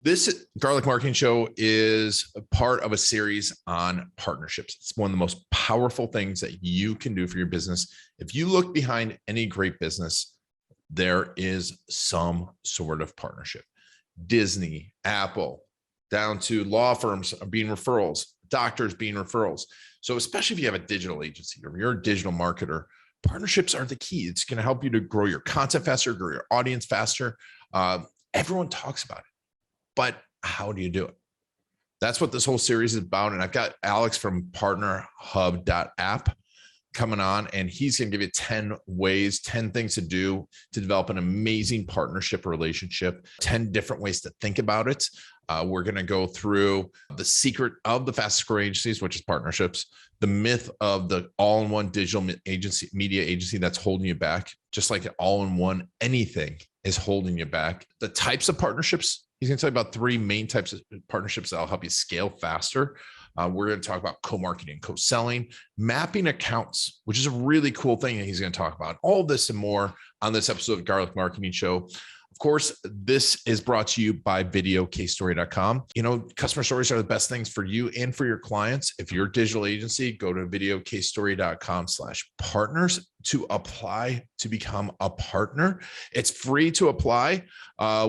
This Garlic Marketing Show is a part of a series on partnerships. It's one of the most powerful things that you can do for your business. If you look behind any great business, there is some sort of partnership. Disney, Apple, down to law firms being referrals, doctors being referrals. So especially if you have a digital agency or you're a digital marketer, partnerships are the key. It's going to help you to grow your content faster, grow your audience faster. Everyone talks about it. But how do you do it? That's what this whole series is about. And I've got Alex from partnerhub.app coming on, and he's going to give you 10 ways, 10 things to do to develop an amazing partnership relationship, 10 different ways to think about it. We're going to go through the secret of the fastest growing agencies, which is partnerships, the myth of the all-in-one digital media agency that's holding you back, just like an all-in-one anything is holding you back, the types of partnerships. He's going to tell you about 3 main types of partnerships that will help you scale faster. We're going to talk about co-marketing, co-selling, mapping accounts, which is a really cool thing that he's going to talk about. All this and more on this episode of Garlic Marketing Show. Of course, this is brought to you by videocasestory.com. You know, customer stories are the best things for you and for your clients. If you're a digital agency, go to videocasestory.com/partners to apply to become a partner. It's free to apply.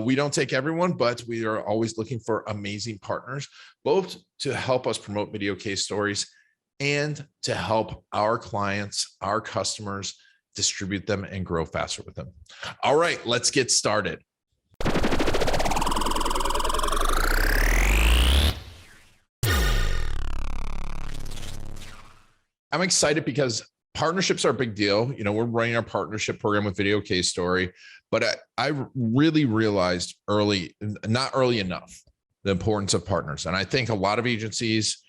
We don't take everyone, but we are always looking for amazing partners, both to help us promote video case stories and to help our clients, our customers, distribute them and grow faster with them. All right, let's get started. I'm excited because partnerships are a big deal. You know, we're running our partnership program with Video Case Story, but I really realized not early enough, the importance of partners. And I think a lot of agencies,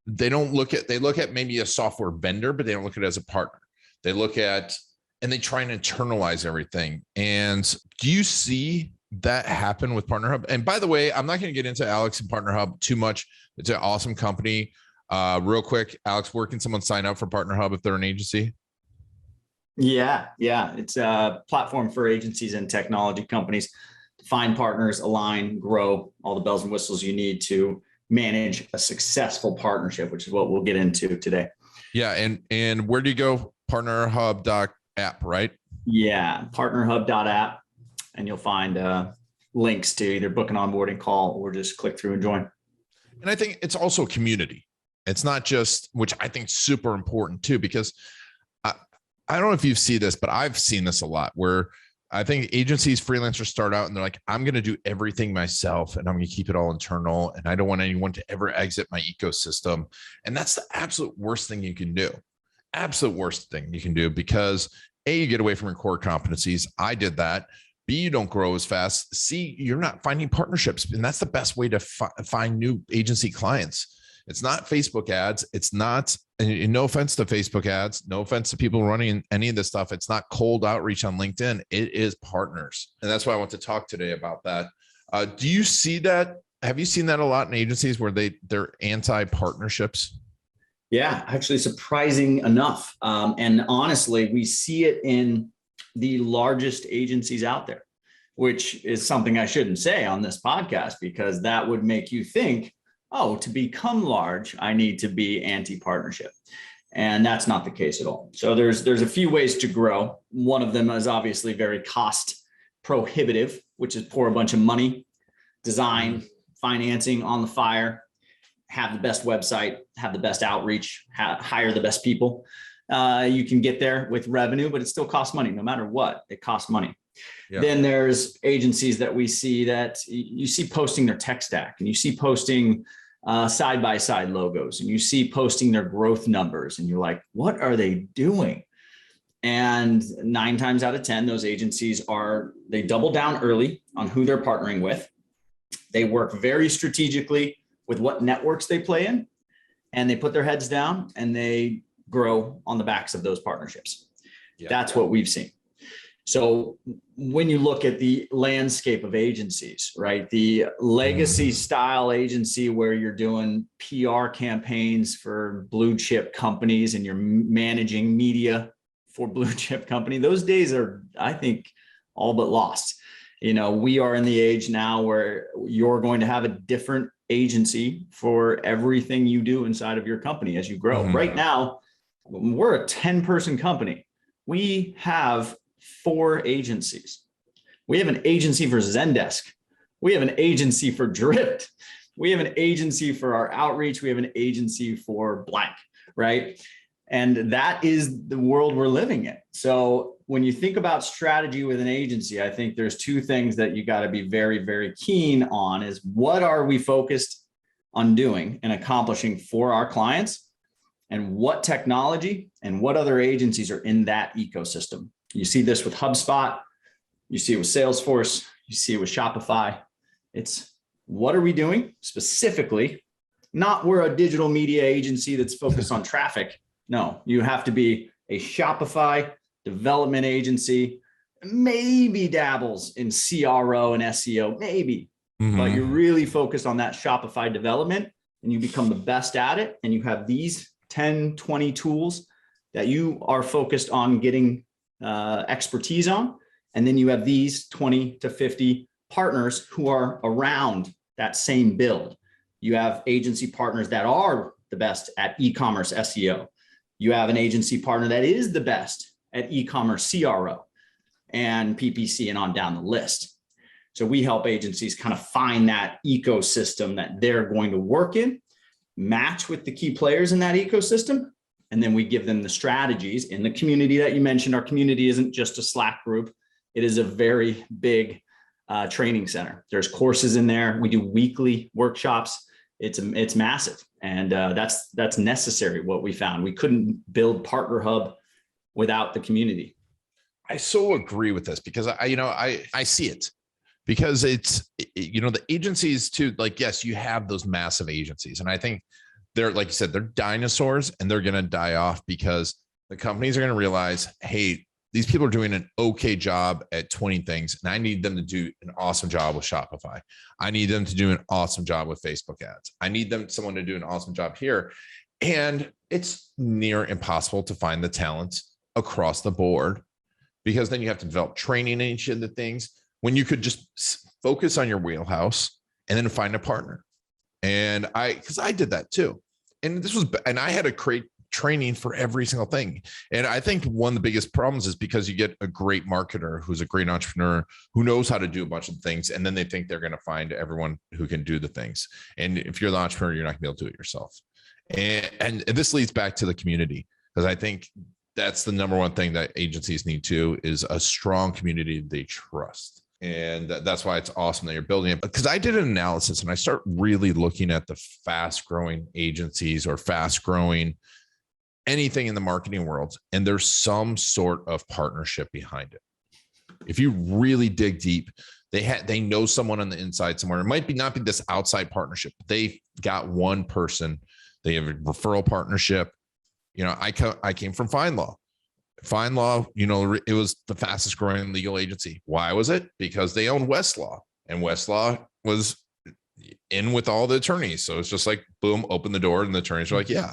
they look at maybe a software vendor, but they don't look at it as a partner. They look at, and they try and internalize everything. And do you see that happen with PartnerHub? And by the way, I'm not going to get into Alex and PartnerHub too much. It's an awesome company. Real quick, Alex, where can someone sign up for PartnerHub if they're an agency? Yeah. It's a platform for agencies and technology companies to find partners, align, grow, all the bells and whistles you need to manage a successful partnership, which is what we'll get into today. Yeah. And where do you go? Partnerhub.app, right? Yeah, partnerhub.app, and you'll find links to either book an onboarding call or just click through and join. And I think it's also a community. It's not just, which I think is super important too, because I don't know if you see this, but I've seen this a lot where I think agencies, freelancers start out and they're like, I'm going to do everything myself and I'm going to keep it all internal. And I don't want anyone to ever exit my ecosystem. And that's the absolute worst thing you can do. Absolute worst thing you can do, because A, you get away from your core competencies. I did that. B, you don't grow as fast. C, you're not finding partnerships. And that's the best way to find new agency clients. It's not Facebook ads. It's not, and no offense to Facebook ads, no offense to people running any of this stuff. It's not cold outreach on LinkedIn. It is partners. And that's why I want to talk today about that. Do you see that? Have you seen that a lot in agencies where they're anti-partnerships? Yeah, actually surprising enough. And honestly, we see it in the largest agencies out there, which is something I shouldn't say on this podcast, because that would make you think, oh, to become large, I need to be anti-partnership. And that's not the case at all. So there's a few ways to grow. One of them is obviously very cost prohibitive, which is pour a bunch of money, design, financing on the fire, have the best website, have the best outreach, hire the best people. You can get there with revenue, but it still costs money. No matter what, it costs money. Yeah. Then there's agencies that we see that you see posting their tech stack, and you see posting side-by-side logos, and you see posting their growth numbers, and you're like, what are they doing? And 9 times out of 10, those agencies they double down early on who they're partnering with. They work very strategically with what networks they play in, and they put their heads down and they grow on the backs of those partnerships. Yeah. That's what we've seen. So when you look at the landscape of agencies, right, the legacy style agency where you're doing PR campaigns for blue chip companies and you're managing media for blue chip company, those days are, I think, all but lost. We are in the age now where you're going to have a different agency for everything you do inside of your company as you grow. Mhm. Right now, we're a 10-person company. We have 4 agencies. We have an agency for Zendesk. We have an agency for Drift. We have an agency for our outreach. We have an agency for blank, right? And that is the world we're living in. So when you think about strategy with an agency, I think there's 2 things that you got to be very, very keen on is what are we focused on doing and accomplishing for our clients, and what technology and what other agencies are in that ecosystem. You see this with HubSpot. You see it with Salesforce. You see it with Shopify. It's what are we doing specifically? Not we're a digital media agency that's focused on traffic. No, you have to be a Shopify development agency, maybe dabbles in CRO and SEO, maybe, but you're really focused on that Shopify development and you become the best at it. And you have these 10, 20 tools that you are focused on getting expertise on. And then you have these 20 to 50 partners who are around that same build. You have agency partners that are the best at e-commerce SEO. You have an agency partner that is the best at e-commerce CRO and PPC and on down the list. So we help agencies kind of find that ecosystem that they're going to work in, match with the key players in that ecosystem, and then we give them the strategies in the community that you mentioned. Our community isn't just a Slack group. It is a very big training center. There's courses in there. We do weekly workshops. It's massive. And that's necessary. What we found, we couldn't build Partnerhub without the community. I so agree with this because I see it because it's, the agencies too, like, yes, you have those massive agencies. And I think they're, like you said, they're dinosaurs and they're going to die off because the companies are going to realize, hey, these people are doing an okay job at 20 things, and I need them to do an awesome job with Shopify. I need them to do an awesome job with Facebook ads. I need someone to do an awesome job here. And it's near impossible to find the talent across the board because then you have to develop training in each of the things when you could just focus on your wheelhouse and then find a partner. And because I did that too. And I had to create training for every single thing. And I think one of the biggest problems is because you get a great marketer who's a great entrepreneur who knows how to do a bunch of things. And then they think they're going to find everyone who can do the things. And if you're the entrepreneur, you're not going to be able to do it yourself. And this leads back to the community, because I think that's the number one thing that agencies need too, is a strong community they trust. And that's why it's awesome that you're building it. Because I did an analysis and I start really looking at the fast growing agencies or fast growing anything in the marketing world, and there's some sort of partnership behind it. If you really dig deep, they know someone on the inside somewhere. It might not be this outside partnership, but they got one person. They have a referral partnership. I came from FindLaw. FindLaw, it was the fastest growing legal agency. Why was it? Because they owned Westlaw, and Westlaw was in with all the attorneys. So it's just like, boom, open the door, and the attorneys are like, yeah.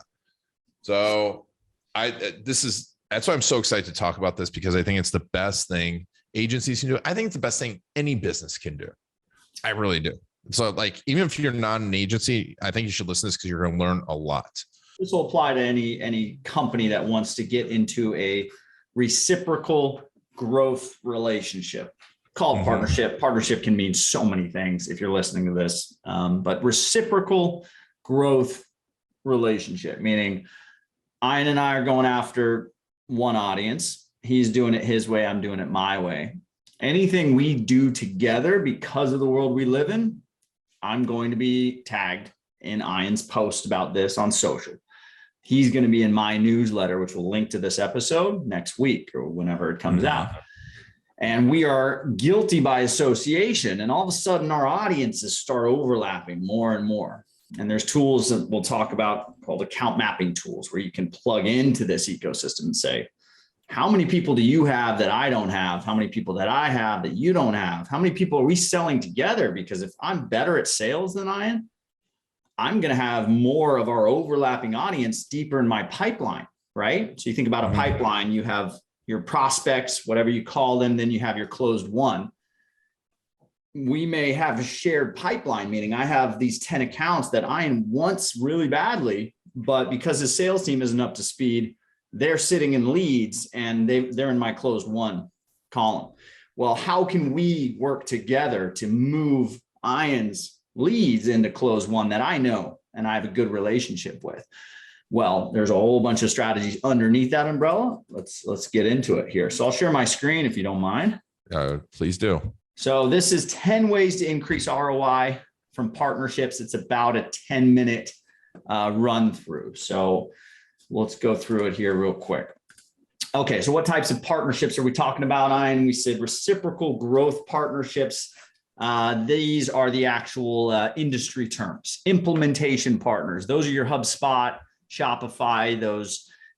So that's why I'm so excited to talk about this, because I think it's the best thing agencies can do. I think it's the best thing any business can do. I really do. So like, even if you're not an agency, I think you should listen to this because you're going to learn a lot. This will apply to any company that wants to get into a reciprocal growth relationship. Called partnership. Partnership can mean so many things if you're listening to this, but reciprocal growth relationship, meaning Ian and I are going after one audience. He's doing it his way. I'm doing it my way. Anything we do together, because of the world we live in, I'm going to be tagged in Ian's post about this on social. He's going to be in my newsletter, which will link to this episode next week or whenever it comes out. And we are guilty by association. And all of a sudden, our audiences start overlapping more and more. And there's tools that we'll talk about called account mapping tools, where you can plug into this ecosystem and say, how many people do you have that I don't have? How many people that I have that you don't have? How many people are we selling together? Because if I'm better at sales than I am, I'm going to have more of our overlapping audience deeper in my pipeline, right? So you think about a pipeline, you have your prospects, whatever you call them, then you have your closed one. we may have a shared pipeline, meaning I have these 10 accounts that Ian wants really badly, but because his sales team isn't up to speed, they're sitting in leads and they're in my closed won column. Well, how can we work together to move Ian's leads into closed won that I know and I have a good relationship with? Well, there's a whole bunch of strategies underneath that umbrella. Let's get into it here. So I'll share my screen if you don't mind. Please do. So this is 10 ways to increase ROI from partnerships. It's about a 10-minute run through. So let's go through it here real quick. Okay, so what types of partnerships are we talking about, Ian? We said reciprocal growth partnerships. These are the actual industry terms. Implementation partners. Those are your HubSpot, Shopify,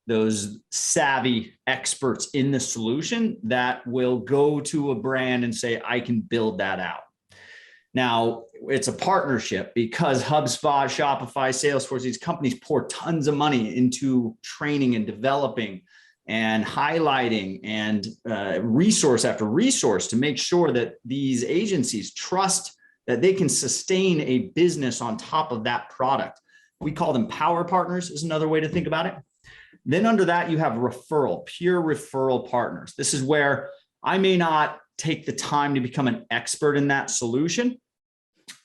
those savvy experts in the solution that will go to a brand and say, I can build that out. Now, it's a partnership because HubSpot, Shopify, Salesforce, these companies pour tons of money into training and developing and highlighting and resource after resource to make sure that these agencies trust that they can sustain a business on top of that product. We call them power partners is another way to think about it. Then under that, you have referral, pure referral partners. This is where I may not take the time to become an expert in that solution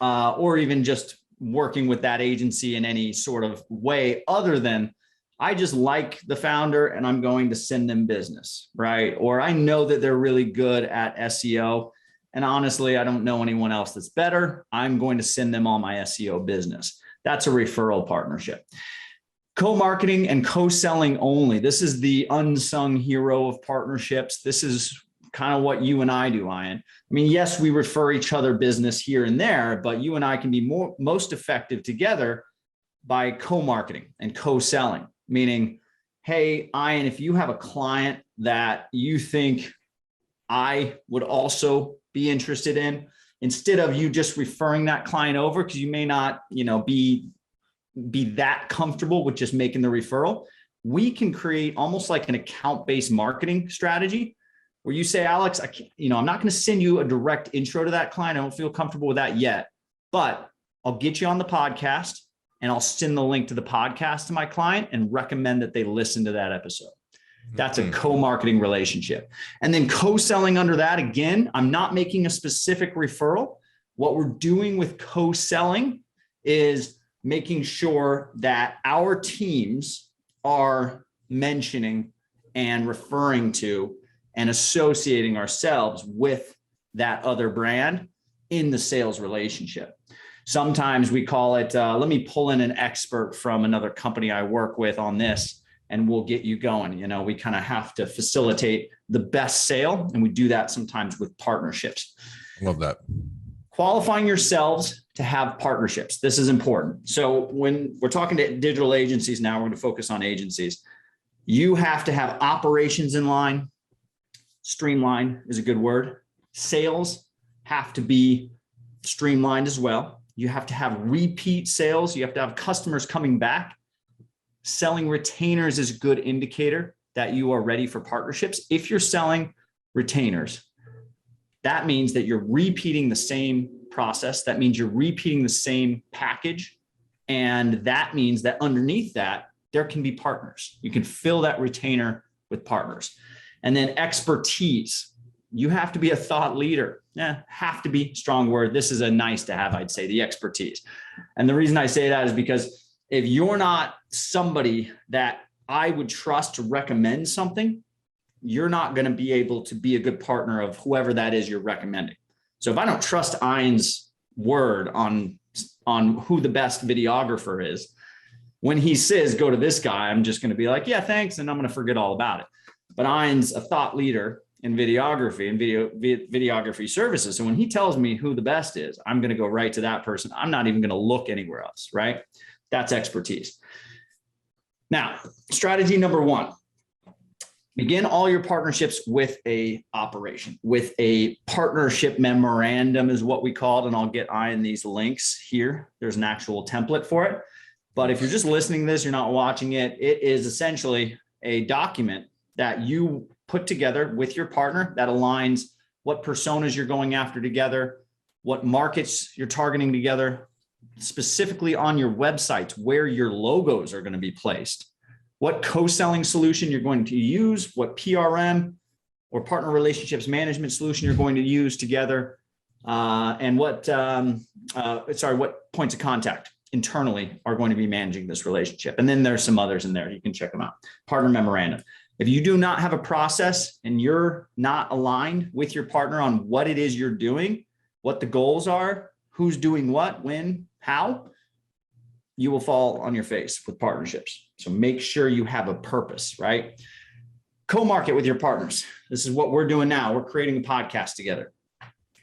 or even just working with that agency in any sort of way other than I just like the founder and I'm going to send them business, right? Or I know that they're really good at SEO. And honestly, I don't know anyone else that's better. I'm going to send them all my SEO business. That's a referral partnership. Co-marketing and co-selling only. This is the unsung hero of partnerships. This is kind of what you and I do, Ian. I mean, yes, we refer each other business here and there, but you and I can be most effective together by co-marketing and co-selling, meaning, hey, Ian, if you have a client that you think I would also be interested in, instead of you just referring that client over, because you may not, be that comfortable with just making the referral, we can create almost like an account-based marketing strategy where you say, Alex, I'm not going to send you a direct intro to that client. I don't feel comfortable with that yet, but I'll get you on the podcast and I'll send the link to the podcast to my client and recommend that they listen to that episode. That's a co-marketing relationship. And then co-selling under that, again, I'm not making a specific referral. What we're doing with co-selling is making sure that our teams are mentioning and referring to and associating ourselves with that other brand in the sales relationship. Sometimes we call it, let me pull in an expert from another company I work with on this, and we'll get you going. We kind of have to facilitate the best sale, and we do that sometimes with partnerships. I love that. Qualifying yourselves to have partnerships. This is important. So when we're talking to digital agencies now, we're going to focus on agencies. You have to have operations in line. Streamline is a good word. Sales have to be streamlined as well. You have to have repeat sales. You have to have customers coming back. Selling retainers is a good indicator that you are ready for partnerships. If you're selling retainers, that means that you're repeating the same process. That means you're repeating the same package. And that means that underneath that, there can be partners. You can fill that retainer with partners. And then expertise. You have to be a thought leader. Have to be, strong word. This is a nice to have, I'd say, the expertise. And the reason I say that is because if you're not somebody that I would trust to recommend something, you're not going to be able to be a good partner of whoever that is you're recommending. So if I don't trust Ian's word on who the best videographer is, when he says, go to this guy, I'm just going to be like, yeah, thanks. And I'm going to forget all about it. But Ian's a thought leader in videography and videography services. So when he tells me who the best is, I'm going to go right to that person. I'm not even going to look anywhere else, right? That's expertise. Now, strategy number one, begin all your partnerships with a operation, with a partnership memorandum is what we call it. And I'll get Ian these links here. There's an actual template for it. But if you're just listening to this, you're not watching it, it is essentially a document that you put together with your partner that aligns what personas you're going after together, what markets you're targeting together, specifically on your websites, where your logos are going to be placed, what co-selling solution you're going to use, what PRM or partner relationships management solution you're going to use together, and what points of contact internally are going to be managing this relationship. And then there's some others in there. You can check them out. Partner memorandum. If you do not have a process and you're not aligned with your partner on what it is you're doing, what the goals are, who's doing what, when, how, you will fall on your face with partnerships. So make sure you have a purpose, right? Co-market with your partners. This is what we're doing now. We're creating a podcast together.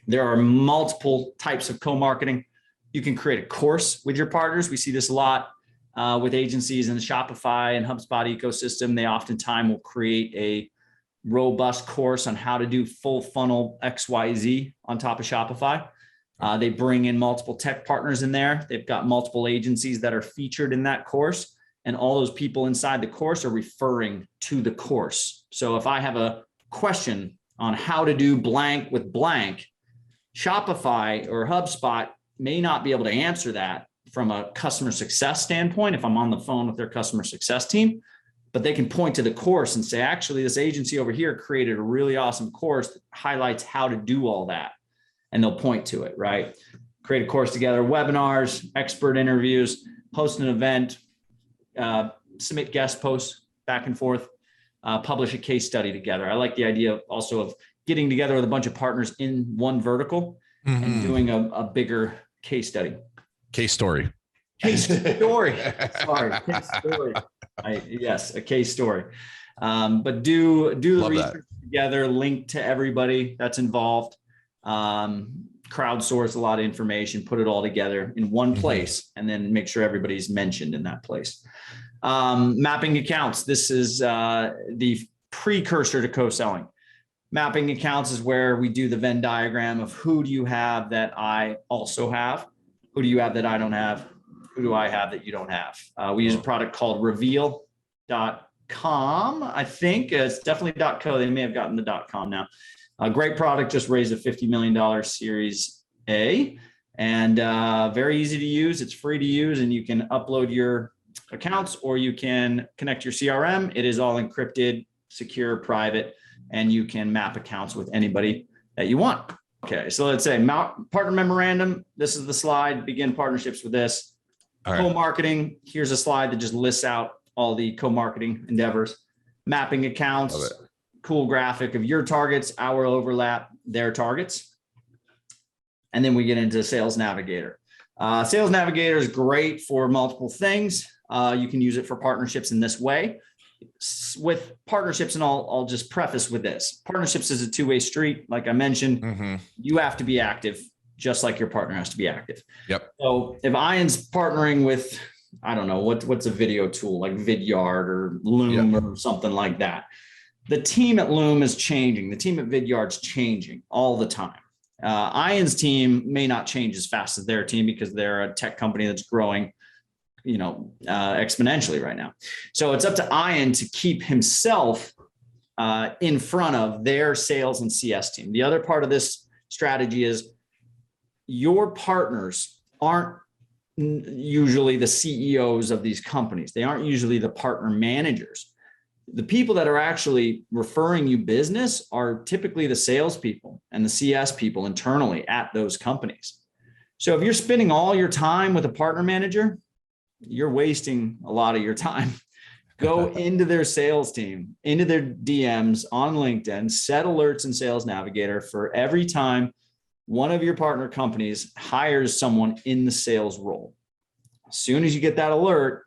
There are multiple types of co-marketing. You can create a course with your partners. We see this a lot with agencies in the Shopify and HubSpot ecosystem. They oftentimes will create a robust course on how to do full funnel XYZ on top of Shopify. They bring in multiple tech partners in there. They've got multiple agencies that are featured in that course. And all those people inside the course are referring to the course. So if I have a question on how to do blank with blank, Shopify or HubSpot may not be able to answer that from a customer success standpoint if I'm on the phone with their customer success team, but they can point to the course and say, actually, this agency over here created a really awesome course that highlights how to do all that. And they'll point to it, right? Create a course together, webinars, expert interviews, host an event, submit guest posts back and forth, publish a case study together. I like the idea also of getting together with a bunch of partners in one vertical and doing a bigger case study. Case story. Case story. Sorry, case story. Yes, a case story. But do the research together, link to everybody that's involved, crowdsource a lot of information, put it all together in one place, and then make sure everybody's mentioned in that place. Mapping accounts. This is the precursor to co-selling. Mapping accounts is where we do the Venn diagram of who do you have that I also have? Who do you have that I don't have? Who do I have that you don't have? We use a product called reveal.com. I think it's definitely .co. They may have gotten the .com now. A great product, just raised a $50 million Series A, and very easy to use. It's free to use, and you can upload your accounts or you can connect your CRM. It is all encrypted, secure, private, and you can map accounts with anybody that you want. Okay, so let's say partner memorandum. This is the slide. Begin partnerships with this. Right. Co-marketing. Here's a slide that just lists out all the co-marketing endeavors. Mapping accounts. Cool graphic of your targets, our overlap, their targets. And then we get into Sales Navigator. Sales Navigator is great for multiple things. You can use it for partnerships in this way. With partnerships, and I'll just preface with this. Partnerships is a two-way street. Like I mentioned, you have to be active just like your partner has to be active. Yep. So if Ian's partnering with, I don't know, what's a video tool like Vidyard or Loom or something like that. The team at Loom is changing. The team at Vidyard's changing all the time. Ian's team may not change as fast as their team because they're a tech company that's growing, exponentially right now. So it's up to Ian to keep himself in front of their sales and CS team. The other part of this strategy is your partners aren't usually the CEOs of these companies. They aren't usually the partner managers. The people that are actually referring you business are typically the salespeople and the CS people internally at those companies. So if you're spending all your time with a partner manager, you're wasting a lot of your time. Go into their sales team, into their DMs on LinkedIn, set alerts in Sales Navigator for every time one of your partner companies hires someone in the sales role. As soon as you get that alert,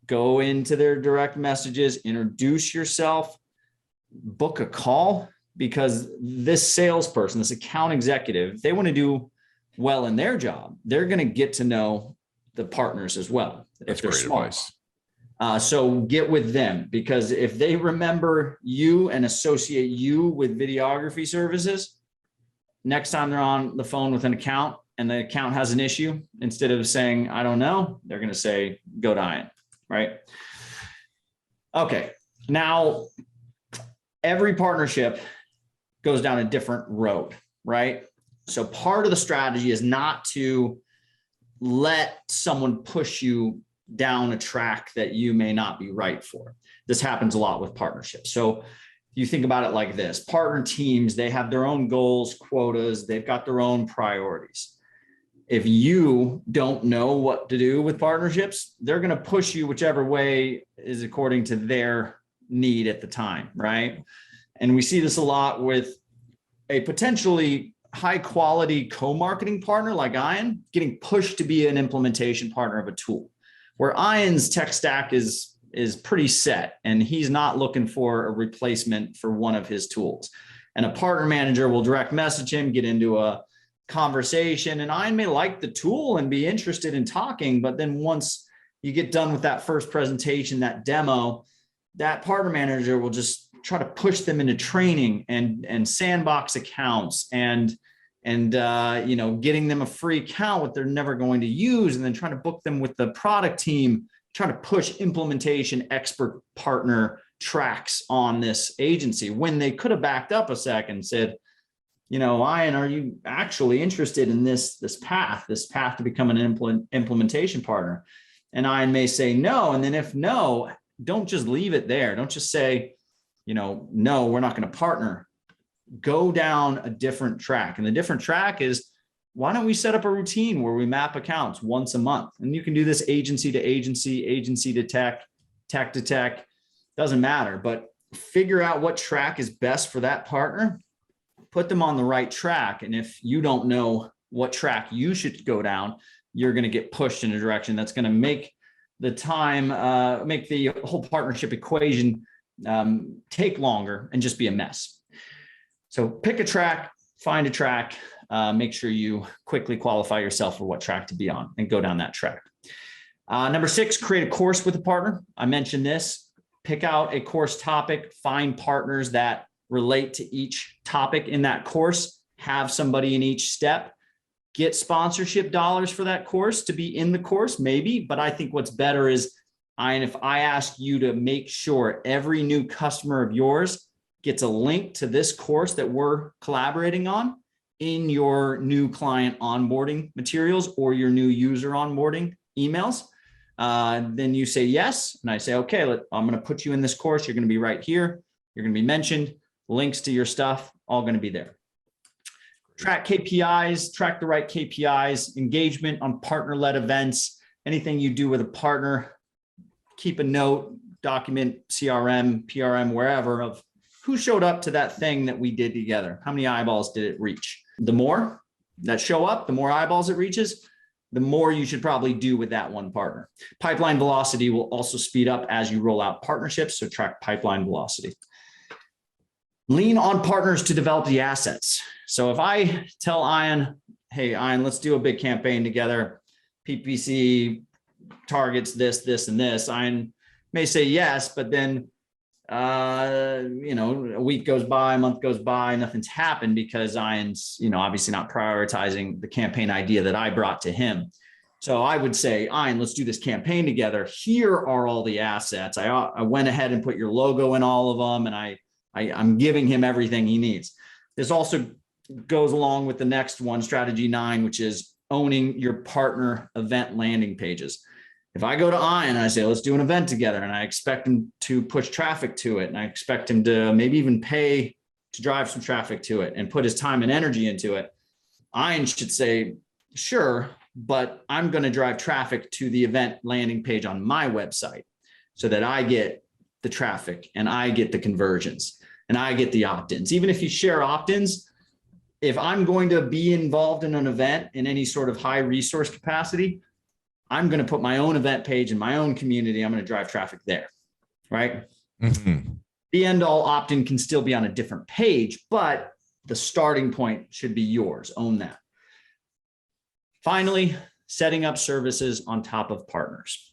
go into their direct messages, introduce yourself, book a call, because this salesperson, this account executive, if they want to do well in their job, they're going to get to know the partners as well. That's if they're great smart. advice. So get with them, because if they remember you and associate you with videography services, next time they're on the phone with an account and the account has an issue, instead of saying, I don't know, they're going to say, go to Ian, right? Okay. Now, every partnership goes down a different road, right? So part of the strategy is not to let someone push you down a track that you may not be right for. This happens a lot with partnerships. So you think about it like this: partner teams, they have their own goals, quotas, they've got their own priorities. If you don't know what to do with partnerships, they're going to push you whichever way is according to their need at the time, right? And we see this a lot with a potentially high quality co-marketing partner like Ian getting pushed to be an implementation partner of a tool, where Ian's tech stack is pretty set and he's not looking for a replacement for one of his tools. And a partner manager will direct message him, get into a conversation, and Ian may like the tool and be interested in talking, but then once you get done with that first presentation, that demo, that partner manager will just try to push them into training and sandbox accounts and getting them a free account what they're never going to use, and then trying to book them with the product team, trying to push implementation expert partner tracks on this agency when they could have backed up a second and said, Ian, are you actually interested in this path to become an implementation partner? And Ian may say no. And then if no, don't just leave it there. Don't just say, no, we're not going to partner. Go down a different track. And the different track is, why don't we set up a routine where we map accounts once a month? And you can do this agency to agency, agency to tech, tech to tech, doesn't matter, but figure out what track is best for that partner, put them on the right track. And if you don't know what track you should go down, you're going to get pushed in a direction that's going to make the whole partnership equation take longer and just be a mess. So pick a track, find a track, make sure you quickly qualify yourself for what track to be on and go down that track. Number 6, create a course with a partner. I mentioned this. Pick out a course topic, find partners that relate to each topic in that course, have somebody in each step, get sponsorship dollars for that course to be in the course, maybe. But I think what's better is, if I ask you to make sure every new customer of yours gets a link to this course that we're collaborating on in your new client onboarding materials or your new user onboarding emails, then you say yes. And I say, okay, I'm going to put you in this course. You're going to be right here. You're going to be mentioned. Links to your stuff, all going to be there. Track KPIs, track the right KPIs, engagement on partner-led events, anything you do with a partner, keep a note, document, CRM, PRM, wherever, of who showed up to that thing that we did together. How many eyeballs did it reach? The more that show up, the more eyeballs it reaches, the more you should probably do with that one partner. Pipeline velocity will also speed up as you roll out partnerships, so track pipeline velocity. Lean on partners to develop the assets. So if I tell Ian, hey, Ian, let's do a big campaign together, PPC targets this, and this, Ian may say yes, but then a week goes by, a month goes by, nothing's happened because Ian's, obviously not prioritizing the campaign idea that I brought to him. So I would say, Ian, let's do this campaign together. Here are all the assets. I went ahead and put your logo in all of them, and I'm giving him everything he needs. This also goes along with the next one, strategy 9, which is owning your partner event landing pages. If I go to Ian and I say, let's do an event together, and I expect him to push traffic to it, and I expect him to maybe even pay to drive some traffic to it and put his time and energy into it, Ian should say, sure, but I'm going to drive traffic to the event landing page on my website so that I get the traffic and I get the conversions and I get the opt-ins. Even if you share opt-ins, if I'm going to be involved in an event in any sort of high resource capacity, I'm going to put my own event page in my own community. I'm going to drive traffic there, right? Mm-hmm. The end all opt-in can still be on a different page, but the starting point should be yours. Own that. Finally, setting up services on top of partners.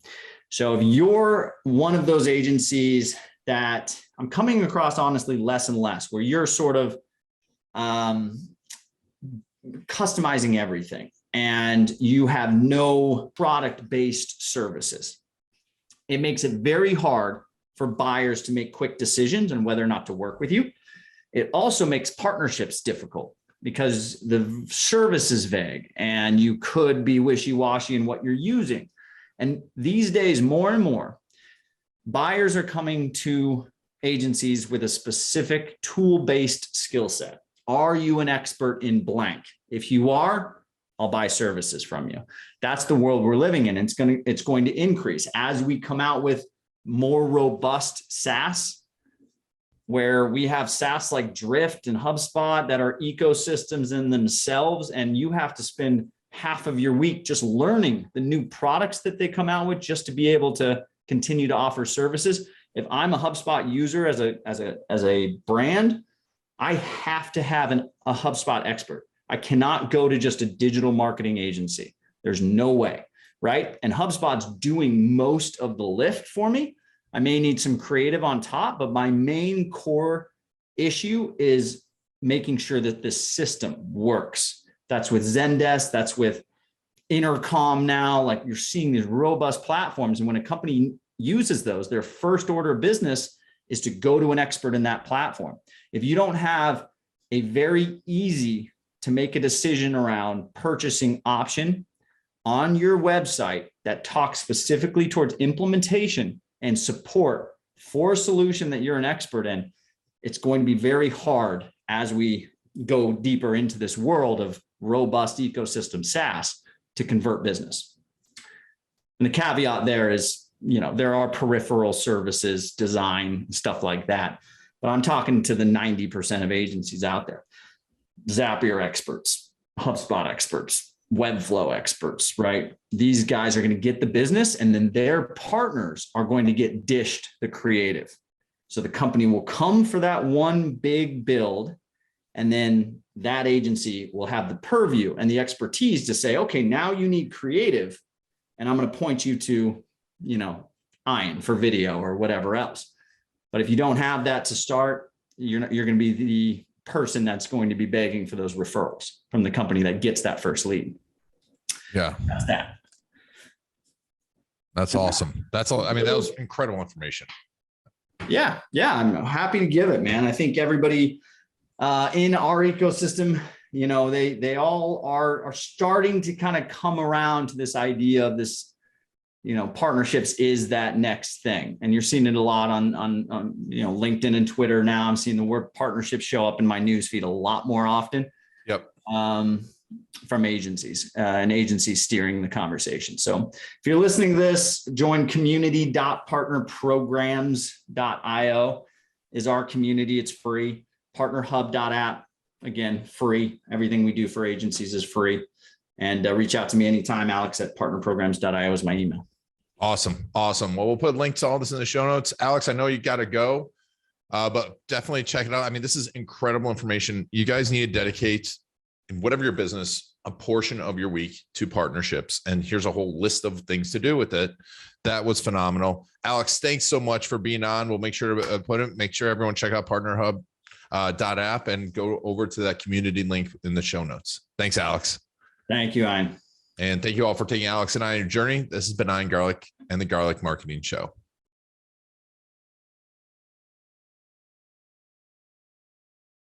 So if you're one of those agencies that I'm coming across, honestly, less and less, where you're sort of customizing everything and you have no product-based services, it makes it very hard for buyers to make quick decisions on whether or not to work with you. It also makes partnerships difficult because the service is vague and you could be wishy-washy in what you're using. And these days, more and more, buyers are coming to agencies with a specific tool-based skill set. Are you an expert in blank? If you are, I'll buy services from you. That's the world we're living in. It's going to increase as we come out with more robust SaaS, where we have SaaS like Drift and HubSpot that are ecosystems in themselves, and you have to spend half of your week just learning the new products that they come out with just to be able to continue to offer services. If I'm a HubSpot user as a brand, I have to have a HubSpot expert. I cannot go to just a digital marketing agency. There's no way, right? And HubSpot's doing most of the lift for me. I may need some creative on top, but my main core issue is making sure that this system works. That's with Zendesk, that's with Intercom now. Like, you're seeing these robust platforms. And when a company uses those, their first order of business is to go to an expert in that platform. If you don't have a very easy to make a decision around purchasing option on your website that talks specifically towards implementation and support for a solution that you're an expert in, it's going to be very hard as we go deeper into this world of robust ecosystem SaaS to convert business. And the caveat there is, there are peripheral services, design, stuff like that. But I'm talking to the 90% of agencies out there. Zapier experts, HubSpot experts, Webflow experts, right? These guys are going to get the business, and then their partners are going to get dished the creative. So the company will come for that one big build, and then that agency will have the purview and the expertise to say, okay, now you need creative, and I'm going to point you to, Iron for video or whatever else. But if you don't have that to start, you're going to be the person that's going to be begging for those referrals from the company that gets that first lead. Yeah. That's that. That's awesome. That's all. I mean, that was incredible information. Yeah. I'm happy to give it, man. I think everybody in our ecosystem, they all are starting to kind of come around to this idea of this, partnerships is that next thing. And you're seeing it a lot on LinkedIn and Twitter now. I'm seeing the word partnership show up in my newsfeed a lot more often. Yep. From agencies and agencies steering the conversation. So if you're listening to this, join community.partnerprograms.io is our community. It's free. Partnerhub.app, again, free. Everything we do for agencies is free. And reach out to me anytime. Alex@partnerprograms.io is my email. Awesome. Well, we'll put links to all this in the show notes. Alex, I know you got to go, but definitely check it out. I mean, this is incredible information. You guys need to dedicate, in whatever your business, a portion of your week to partnerships. And here's a whole list of things to do with it. That was phenomenal. Alex, thanks so much for being on. We'll make sure to make sure everyone check out partnerhub.app and go over to that community link in the show notes. Thanks, Alex. Thank you, Ian. And thank you all for taking Alex and I on your journey. This has been Ian Garlic and the Garlic Marketing Show.